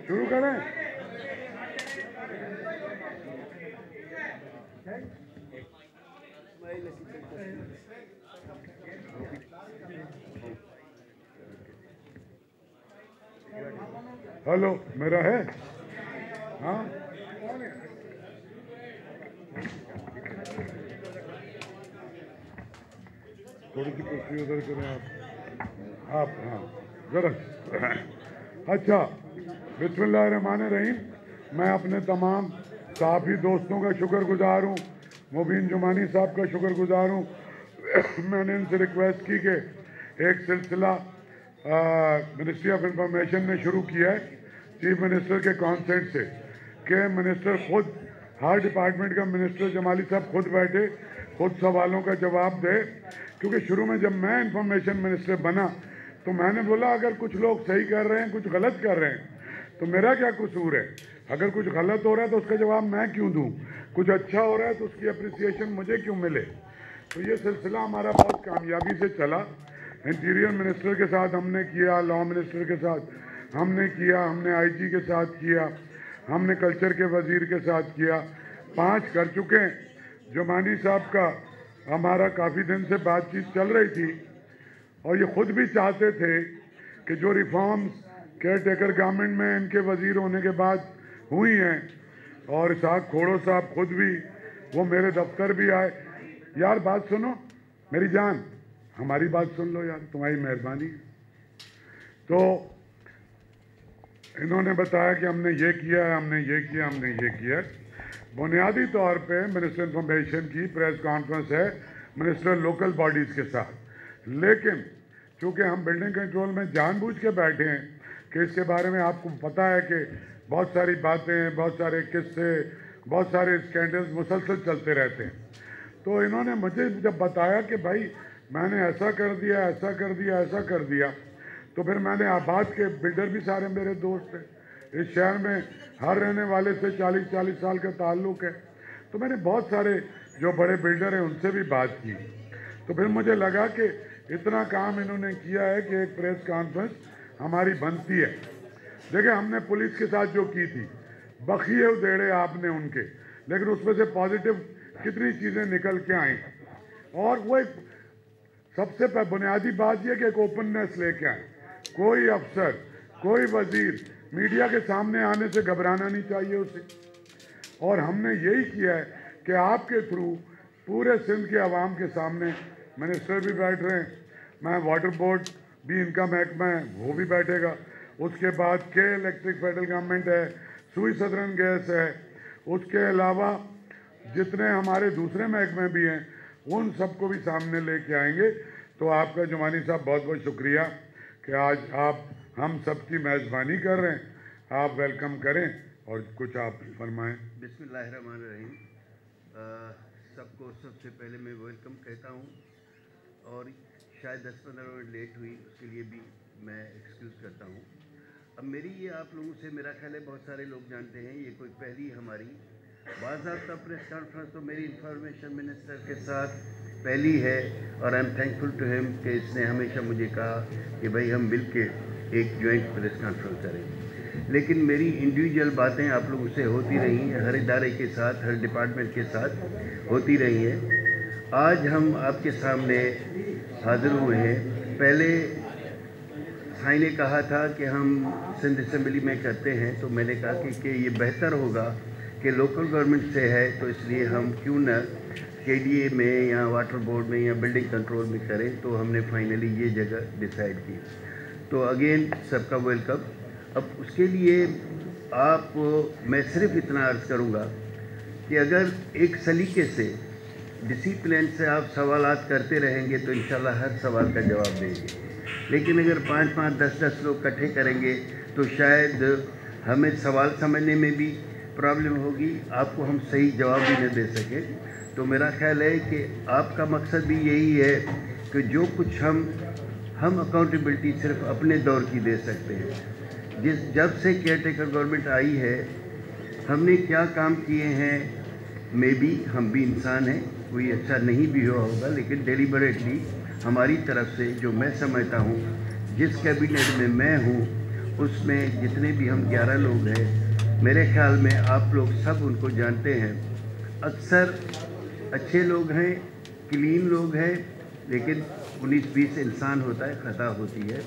शुरू करें। हेलो, मेरा है? हाँ, थोड़ी सी कुर्सी उधर करें आप। हाँ जरा। अच्छा, बिस्मिल्लाहिर्रहमानिर्रहीम। मैं अपने तमाम साथी दोस्तों का शुक्रगुजार हूँ, मुबीन जुमानी साहब का शुक्रगुजार हूँ। मैंने इनसे रिक्वेस्ट की कि एक सिलसिला मिनिस्ट्री ऑफ इंफॉर्मेशन ने शुरू किया है चीफ मिनिस्टर के कॉन्सेंट से, कि मिनिस्टर खुद, हर डिपार्टमेंट का मिनिस्टर जमाली साहब खुद बैठे, खुद सवालों का जवाब दे। क्योंकि शुरू में जब मैं इंफॉर्मेशन मिनिस्टर बना तो मैंने बोला अगर कुछ लोग सही कर रहे हैं, कुछ गलत कर रहे हैं, तो मेरा क्या कसूर है? अगर कुछ गलत हो रहा है तो उसका जवाब मैं क्यों दूं? कुछ अच्छा हो रहा है तो उसकी अप्रिसिएशन मुझे क्यों मिले? तो ये सिलसिला हमारा बहुत कामयाबी से चला। इंटीरियर मिनिस्टर के साथ हमने किया, लॉ मिनिस्टर के साथ हमने किया, हमने आईजी के साथ किया, हमने कल्चर के वजीर के साथ किया। 5 कर चुके हैं। जुमानी साहब का हमारा काफ़ी दिन से बातचीत चल रही थी और ये खुद भी चाहते थे कि जो रिफॉर्म्स केयर टेकर गवर्नमेंट में इनके वजीर होने के बाद हुई हैं, और इसहाक खोड़ो साहब खुद भी, वो मेरे दफ्तर भी आए। यार बात सुनो मेरी जान, हमारी बात सुन लो यार, तुम्हारी मेहरबानी। तो इन्होंने बताया कि हमने ये किया है, हमने ये किया, हमने ये किया। बुनियादी तौर पे मिनिस्टर इंफॉर्मेशन की प्रेस कॉन्फ्रेंस है मिनिस्टर लोकल बॉडीज़ के साथ, लेकिन चूँकि हम बिल्डिंग कंट्रोल में जानबूझ के बैठे हैं कि इसके बारे में आपको पता है कि बहुत सारी बातें, बहुत सारे किस्से, बहुत सारे स्कैंडल्स मुसलसल चलते रहते हैं। तो इन्होंने मुझे जब बताया कि भाई मैंने ऐसा कर दिया, ऐसा कर दिया, ऐसा कर दिया, तो फिर मैंने आबाद के बिल्डर भी सारे मेरे दोस्त हैं, इस शहर में हर रहने वाले से 40-40 साल का ताल्लुक़ है। तो मैंने बहुत सारे जो बड़े बिल्डर हैं उनसे भी बात की। तो फिर मुझे लगा कि इतना काम इन्होंने किया है कि एक प्रेस कॉन्फ्रेंस हमारी बनती है। देखिए, हमने पुलिस के साथ जो की थी, बखिए उधेड़े आपने उनके, लेकिन उसमें से पॉजिटिव कितनी चीज़ें निकल के आई। और वो एक सबसे बुनियादी बात यह कि एक ओपननेस लेके आए। कोई अफसर, कोई वजीर मीडिया के सामने आने से घबराना नहीं चाहिए उसे। और हमने यही किया है कि आपके थ्रू पूरे सिंध के अवाम के सामने, मिनिस्टर भी बैठ रहे हैं, मैं वाटर बोर्ड भी इनका महकमा है वो भी बैठेगा, उसके बाद के इलेक्ट्रिक फेडरल गवर्नमेंट है, सुई सदरन गैस है, उसके अलावा जितने हमारे दूसरे महकमे भी हैं उन सबको भी सामने लेके आएंगे। तो आपका जुमानी साहब बहुत बहुत शुक्रिया कि आज आप हम सबकी मेज़बानी कर रहे हैं। आप वेलकम करें और कुछ आप फरमाएं। बिस्मिल्लाहिर्रहमानिर्रहीम। सबको सबसे पहले मैं वेलकम कहता हूं, और शायद 10-15 मिनट लेट हुई उसके लिए भी मैं एक्सक्यूज़ करता हूं। अब मेरी ये आप लोगों से, मेरा ख्याल है बहुत सारे लोग जानते हैं, ये कोई पहली हमारी बाज़ाब्ता प्रेस कॉन्फ्रेंस तो मेरी इंफॉर्मेशन मिनिस्टर के साथ पहली है, और I am thankful to him कि इसने हमेशा मुझे कहा कि भाई हम मिल के एक जॉइंट प्रेस कॉन्फ्रेंस करें। लेकिन मेरी इंडिविजुअल बातें आप लोगों से होती रही हैं, हर इदारे के साथ, हर डिपार्टमेंट के साथ होती रही हैं। आज हम आपके सामने हाज़िर हुए हैं। पहले साई ने कहा था कि हम सिंध असेंबली में करते हैं, तो मैंने कहा कि ये बेहतर होगा कि लोकल गवर्नमेंट से है, तो इसलिए हम क्यों न KDA में या वाटर बोर्ड में या बिल्डिंग कंट्रोल में करें। तो हमने फाइनली ये जगह डिसाइड की। तो अगेन सबका वेलकम। अब उसके लिए मैं सिर्फ इतना अर्ज़ करूँगा कि अगर एक सलीके से, डिसिप्लिन से आप सवालात करते रहेंगे तो इंशाल्लाह हर सवाल का जवाब देंगे। लेकिन अगर 5-5, 10-10 लोग इकट्ठे करेंगे तो शायद हमें सवाल समझने में भी प्रॉब्लम होगी, आपको हम सही जवाब भी न दे सकें। तो मेरा ख्याल है कि आपका मकसद भी यही है कि जो कुछ हम अकाउंटेबिलिटी सिर्फ अपने दौर की दे सकते हैं। जब से केयर टेकर गवर्नमेंट आई है हमने क्या काम किए हैं, मे बी हम भी इंसान हैं, कोई अच्छा नहीं भी हुआ होगा, लेकिन डेलिबरेटली हमारी तरफ से जो मैं समझता हूँ जिस कैबिनेट में मैं हूँ उसमें जितने भी हम 11 लोग हैं, मेरे ख्याल में आप लोग सब उनको जानते हैं। अक्सर अच्छे लोग हैं, क्लीन लोग हैं, लेकिन 19-20 इंसान होता है, खता होती है।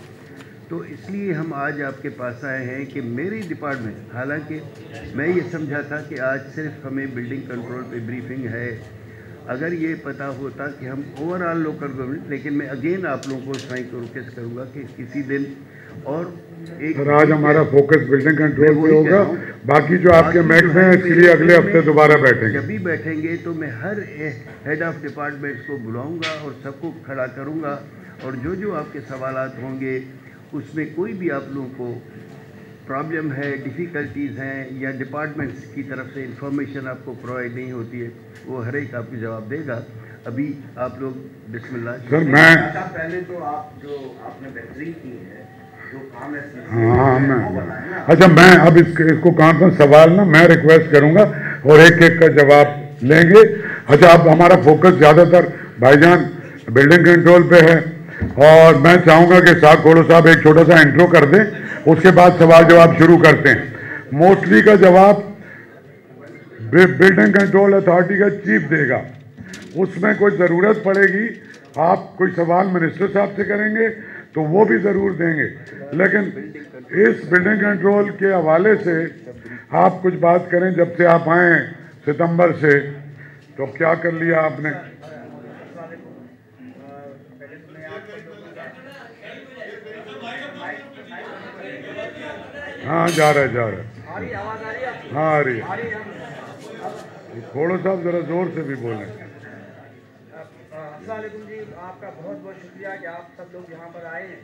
तो इसलिए हम आज आपके पास आए हैं कि मेरी डिपार्टमेंट, हालांकि मैं ये समझा था कि आज सिर्फ हमें बिल्डिंग कंट्रोल पे ब्रीफिंग है, अगर ये पता होता कि हम ओवरऑल लोकल गवर्नमेंट, लेकिन मैं अगेन आप लोगों को साइन को रिक्वेस्ट करूँगा कि किसी दिन और एक सर आज हमारा फोकस बिल्डिंग कंट्रोल पे होगा, बाकी जो आपके मैक्स हैं इसके लिए अगले हफ्ते दोबारा बैठेंगे। जब भी बैठेंगे तो मैं हर हेड ऑफ डिपार्टमेंट्स को बुलाऊंगा और सबको खड़ा करूंगा, और जो जो आपके सवालात होंगे उसमें कोई भी आप लोगों को प्रॉब्लम है, डिफ़िकल्टीज़ हैं या डिपार्टमेंट्स की तरफ से इंफॉर्मेशन आपको प्रोवाइड नहीं होती है, वो हर एक आपको जवाब देगा। अभी आप लोग बिस्मिल्लाह। सर मैं पहले तो आप जो आपने बेहतरीन की है, जो काम है हाँ मैं अच्छा मैं अब इसको कौन सवाल ना मैं रिक्वेस्ट करूंगा और एक एक का जवाब लेंगे। अच्छा अब हमारा फोकस ज़्यादातर भाईजान बिल्डिंग कंट्रोल पे है, और मैं चाहूँगा कि साहब खोड़ो साहब एक छोटा सा इंट्रो कर दें, उसके बाद सवाल जवाब शुरू करते हैं। मोस्टली का जवाब बिल्डिंग कंट्रोल अथॉरिटी का चीफ देगा, उसमें कोई ज़रूरत पड़ेगी आप कोई सवाल मिनिस्टर साहब से करेंगे तो वो भी ज़रूर देंगे, लेकिन इस बिल्डिंग कंट्रोल के हवाले से आप कुछ बात करें। जब से आप आए हैं सितंबर से, तो क्या कर लिया आपने? हाँ जा रहा है हाँ आ रही है। खोड़ो साहब ज़रा ज़ोर से भी बोलें। अस्सलाम वालेकुम जी, आपका बहुत बहुत शुक्रिया कि आप सब लोग यहाँ पर आए हैं,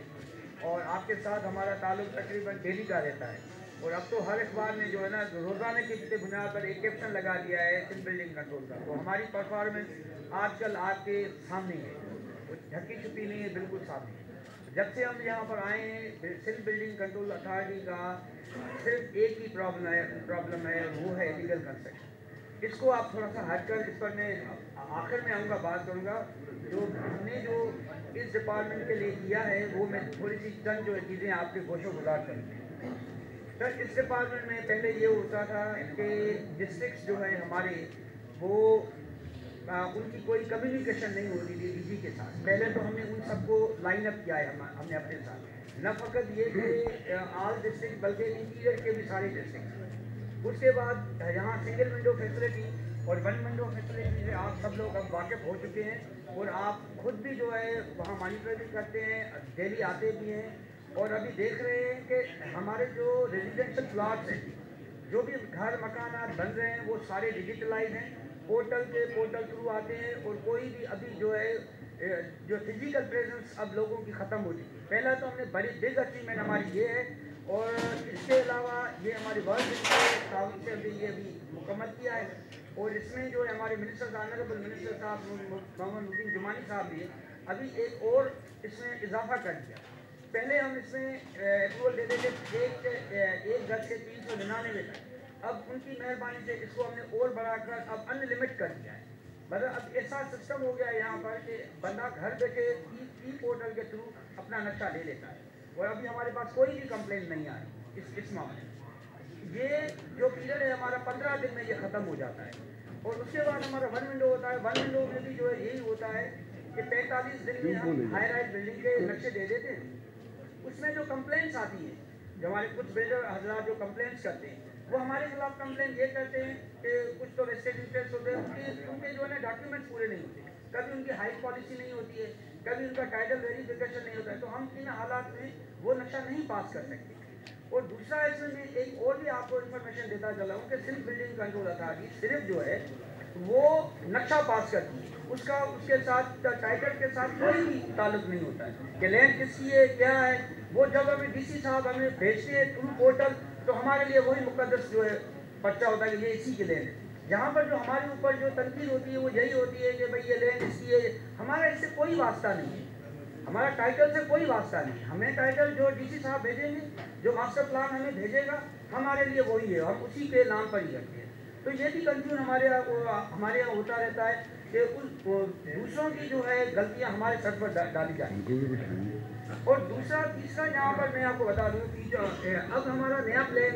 और आपके साथ हमारा ताल्लुक तकरीबन डेली का रहता है। और अब तो हर अखबार ने जो है ना रोज़ाना की बुनियाद पर एक कैप्शन लगा दिया है सिंध बिल्डिंग कंट्रोल का। तो हमारी परफॉर्मेंस आजकल आपके सामने है, तो ढकी छुपी नहीं है, बिल्कुल सामने है। जब से हम यहाँ पर आए हैं सिंध बिल्डिंग कंट्रोल अथॉरिटी का सिर्फ एक ही प्रॉब्लम है, वो है इलीगल कंस्ट्रक्शन। इसको आप थोड़ा सा हटकर इस पर मैं आखिर में आऊँगा, बात करूँगा। जो हमने जो इस डिपार्टमेंट के लिए किया है वो मैं थोड़ी सी चंद जो चीज़ें आपके गोशो गुजार करूँ। सर इस डिपार्टमेंट में पहले ये होता था कि डिस्ट्रिक्ट्स जो है हमारे वो उनकी कोई कम्युनिकेशन नहीं होती थी डीजी के साथ। पहले तो हमने उन सबको लाइन अप किया है हमने अपने साथ, न फ़कत ये कि ऑल डिस्ट्रिक्ट बल्कि इंटीरियर के भी सारे डिस्ट्रिक्ट। उसके बाद यहाँ सिंगल विंडो फैसिलिटी और वन विंडो फैसिलिटी से आप सब लोग अब वाकिफ़ हो चुके हैं, और आप खुद भी जो है वहाँ मॉनिटर भी करते हैं, डेली आते भी हैं, और अभी देख रहे हैं कि हमारे जो रेजिडेंशियल प्लॉट्स हैं, जो भी घर मकानात बन रहे हैं वो सारे डिजिटलाइज हैं, पोर्टल थ्रू आते हैं, और कोई भी अभी जो है जो फिजिकल प्रेजेंस अब लोगों की ख़त्म हो चुकी है। पहला तो हमने बड़ी बिग अचीवमेंट हमारी ये है, और इसके अलावा ये हमारी वर्ल्ड ताउन से अभी ये भी मुकम्मल किया है, और इसमें जो है हमारे मिनिस्टर ऑनरेबल मिनिस्टर साहब मोहम्मद मुबीन जुमानी साहब ने अभी एक और इसमें इजाफा कर दिया। पहले हम इसमें अप्रूवल देते थे एक गज से 399 तक, अब उनकी मेहरबानी से इसको हमने और बढ़ाकर अब अनलिमिट कर दिया है। मतलब अब ऐसा सिस्टम हो गया है यहाँ पर कि बंदा घर बैठे ई पोर्टल के थ्रू अपना नक्शा ले लेता है, और अभी हमारे पास कोई भी कंप्लेंट नहीं आई इस मामले में। ये जो पीरियड है हमारा 15 दिन में ये ख़त्म हो जाता है, और उसके बाद हमारा वन विंडो होता है। वन विंडो में भी जो है यही होता है कि 45 दिन में हम हाई राइज बिल्डिंग के नक्शे दे देते हैं। उसमें जो कंप्लेंट्स आती हैं, जो हमारे कुछ बिल्डर हजरात जो कंप्लेंट्स करते हैं, वो हमारे खिलाफ कंप्लेंट ये करते हैं कि कुछ तो वेस्टेड इंटरेस्ट होते हैं, उनके जो है ना डॉक्यूमेंट्स पूरे नहीं होते, कभी उनकी हाइट पॉलिसी नहीं होती है, कभी उनका टाइटल वेरिफिकेशन नहीं होता है, तो हम इन हालात में वो नक्शा नहीं पास कर सकते। और दूसरा इसमें मैं एक और भी आपको इन्फॉर्मेशन देता चला हूँ कि सिर्फ बिल्डिंग कंट्रोल अथॉरिटी सिर्फ जो है वो नक्शा पास करती है, उसका उसके साथ टाइटल के साथ कोई भी ताल्लुक नहीं होता है कि लैंड किसकी है क्या है। वो जब हमें डीसी साहब हमें भेजते हैं थ्रू पोर्टल, तो हमारे लिए वही मुकद्दस जो है पर्चा होता है कि ये इसी की लैंड है। यहाँ पर जो हमारे ऊपर जो तनकीद होती है वो यही होती है कि भाई ये लैंड इसकी है। हमारा इससे कोई वास्ता नहीं है, हमारा टाइटल से कोई वास्ता नहीं। हमें टाइटल जो डीसी साहब भेजेंगे, जो मास्टर प्लान हमें भेजेगा, हमारे लिए वही है, हम उसी के नाम पर ही करते हैं। तो ये भी कंफ्यूजन हमारे यहाँ होता रहता है कि उस दूसरों की जो है गलतियाँ हमारे सर पर डाली जाएंगी। और दूसरा तीसरा यहाँ पर मैं आपको बता दूँ कि जो अब हमारा नया प्लान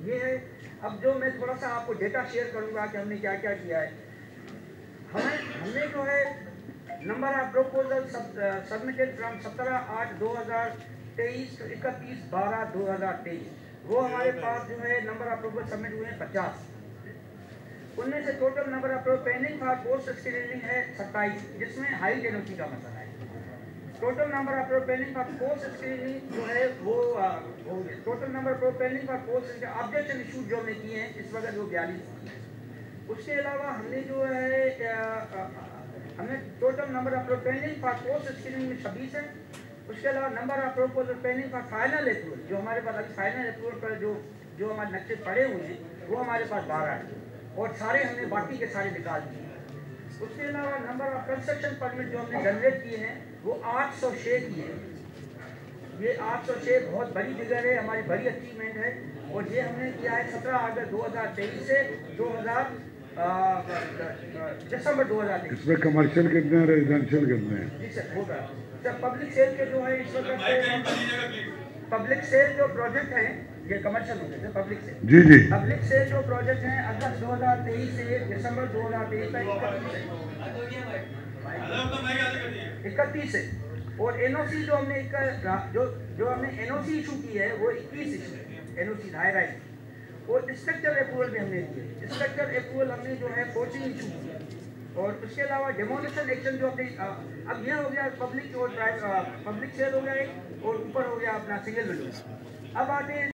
ये है, अब जो मैं थोड़ा सा आपको डेटा शेयर करूँगा कि हमने क्या क्या किया है। हमने जो है number of proposal submitted from 17/8/2023 to 31/12/2023, वो हमारे पास जो है नंबर ऑफ प्रपोजल सबमिट हुए हैं 50। उनमें से total number of pending for post screening है 27, जिसमें हाई टेनोसी का मसला है। Total number of pending for post screening जो है वो हो गया। Total number of pending for post objection issue जो हमने किए हैं इस वक्त वो 42। उसके अलावा हमने जो है हमने total number of pending for post screening में 26 है। उसके अलावा number of proposal pending for final approval, जो हमारे पास अभी फाइनल अप्रूवल पर जो हमारे नक्शे पड़े हुए हैं वो हमारे पास 12 है, और सारे हमने बाकी के सारे निकाल दिए। उसके अलावा नंबर ऑफ कंस्ट्रक्शन परमिट जो हमने जनरेट किए हैं वो 806 की है। ये 806 बहुत बड़ी फिगर है, हमारी बड़ी अचीवमेंट है, और ये हमने किया है 17 अगस्त 2023 से दिसंबर 2023। इसमें कमर्शियल कितने हैं, रेजिडेंशियल कितने हैं? जी सर, होगा सर। पब्लिक सेल के जो है इस वक्त पब्लिक सेल जो प्रोजेक्ट है ये कमर्शियल हो गए। पब्लिक सेल जी पब्लिक सेल जो प्रोजेक्ट हैं अगस्त 2023 से दिसंबर 2023 तक 31 है। और एनओसी जो हमने जो हमने एनओसी इशू की है वो 21 इशू है, एनओसी हायर राइट। और स्ट्रक्चर अप्रूवल भी हमने दिए। स्ट्रक्चर अप्रूवल हमने जो है 14 इशू किया। और उसके अलावा डेमोलिशन एक्शन जो अपने अब ये हो गया पब्लिक और पब्लिक सेल हो गया एक, और ऊपर हो गया अपना सिंगल विंडो। अब आते हैं